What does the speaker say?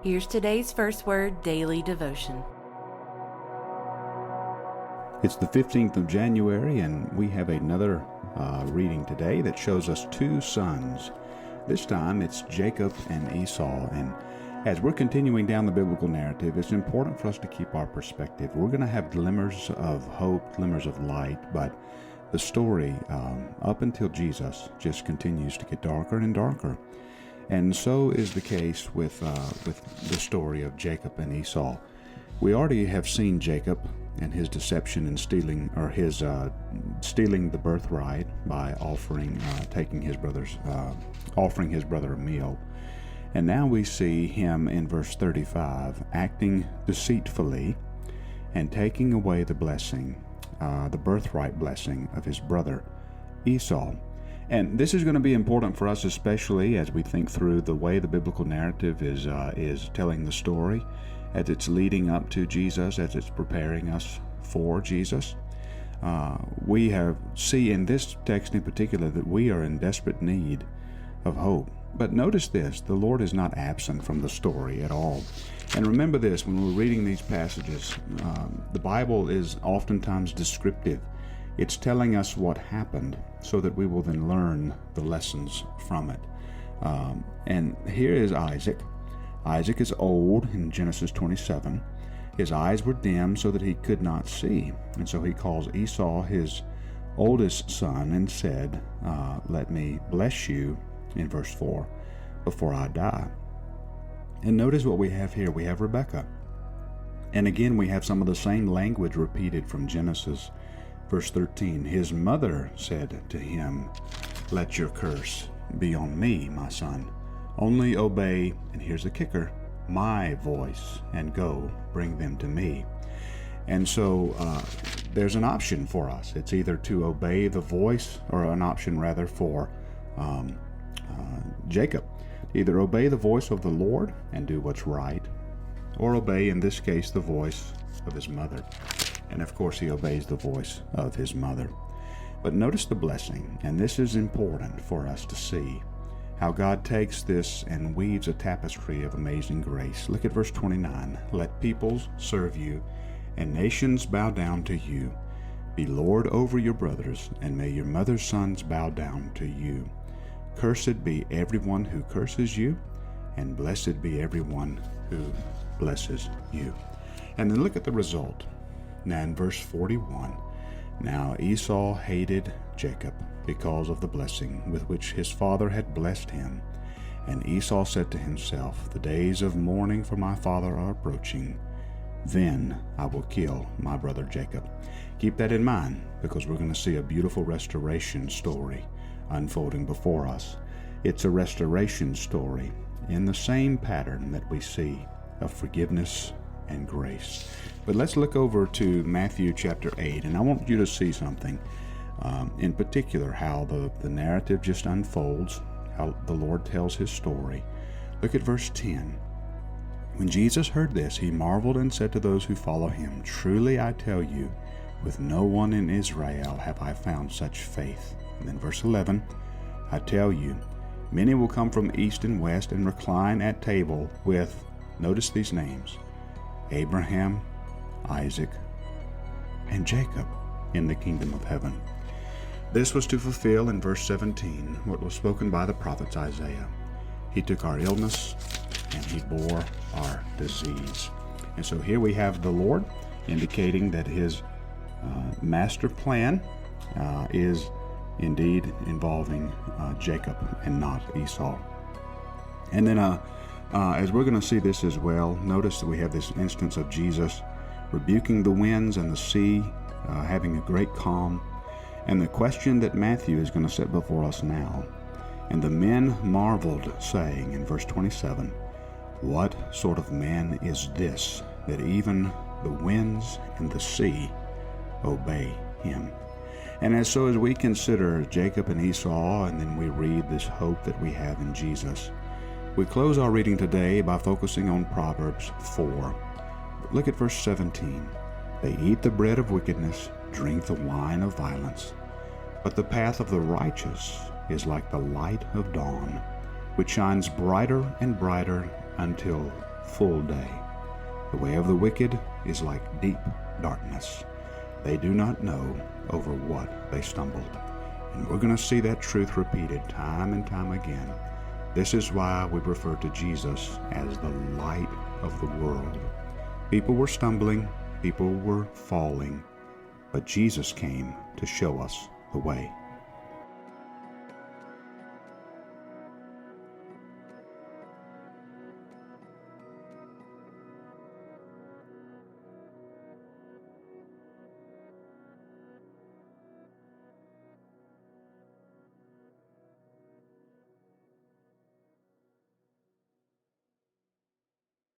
Here's today's First Word Daily Devotion. It's the 15th of January, and we have another reading today that shows us two sons. This time it's Jacob and Esau, and as we're continuing down the biblical narrative, it's important for us to keep our perspective. We're going to have glimmers of hope, glimmers of light, but the story up until Jesus just continues to get darker and darker. And so is the case with the story of Jacob and Esau. We already have seen Jacob and his deception in stealing the birthright by offering his brother a meal. And now we see him in verse 35 acting deceitfully and taking away the blessing, the birthright blessing of his brother Esau. And this is going to be important for us, especially as we think through the way the biblical narrative is telling the story, as it's leading up to Jesus, as it's preparing us for Jesus. We see in this text in particular that we are in desperate need of hope. But notice this, the Lord is not absent from the story at all. And remember this, when we're reading these passages, the Bible is oftentimes descriptive. It's telling us what happened so that we will then learn the lessons from it. And here is Isaac. Isaac is old in Genesis 27. His eyes were dim so that he could not see. And so he calls Esau his oldest son and said, let me bless you, in verse 4, before I die. And notice what we have here. We have Rebekah. And again, we have some of the same language repeated from Genesis. Verse 13, his mother said to him, let your curse be on me, my son. Only obey, and here's the kicker, my voice, and go bring them to me. And so there's an option for us. It's either to obey the voice, or an option rather for Jacob. Either obey the voice of the Lord and do what's right, or obey, in this case, the voice of his mother. And of course, he obeys the voice of his mother. But notice the blessing, and this is important for us to see how God takes this and weaves a tapestry of amazing grace. Look at verse 29. Let peoples serve you, and nations bow down to you. Be Lord over your brothers, and may your mother's sons bow down to you. Cursed be everyone who curses you, and blessed be everyone who blesses you. And then look at the result. Now in verse 41, now Esau hated Jacob because of the blessing with which his father had blessed him. And Esau said to himself, the days of mourning for my father are approaching. Then I will kill my brother Jacob. Keep that in mind, because we're going to see a beautiful restoration story unfolding before us. It's a restoration story in the same pattern that we see of forgiveness and grace. But let's look over to Matthew chapter 8, and I want you to see something in particular, how the narrative just unfolds, how the Lord tells his story. Look at verse 10. When Jesus heard this, he marveled and said to those who follow him, truly I tell you, with no one in Israel have I found such faith. And then verse 11, I tell you, many will come from east and west and recline at table with, notice these names, Abraham, Isaac, and Jacob in the kingdom of heaven. This was to fulfill in verse 17 what was spoken by the prophet Isaiah. He took our illness and he bore our disease. And so here we have the Lord indicating that his master plan is indeed involving Jacob and not Esau. And then as we're going to see this as well, notice that we have this instance of Jesus rebuking the winds and the sea, having a great calm. And the question that Matthew is going to set before us now. And the men marveled, saying in verse 27, what sort of man is this, that even the winds and the sea obey him? And as we consider Jacob and Esau, and then we read this hope that we have in Jesus, we close our reading today by focusing on Proverbs 4. Look at verse 17. They eat the bread of wickedness, drink the wine of violence. But the path of the righteous is like the light of dawn, which shines brighter and brighter until full day. The way of the wicked is like deep darkness. They do not know over what they stumbled. And we're going to see that truth repeated time and time again. This is why we refer to Jesus as the light of the world. People were stumbling, people were falling, but Jesus came to show us the way.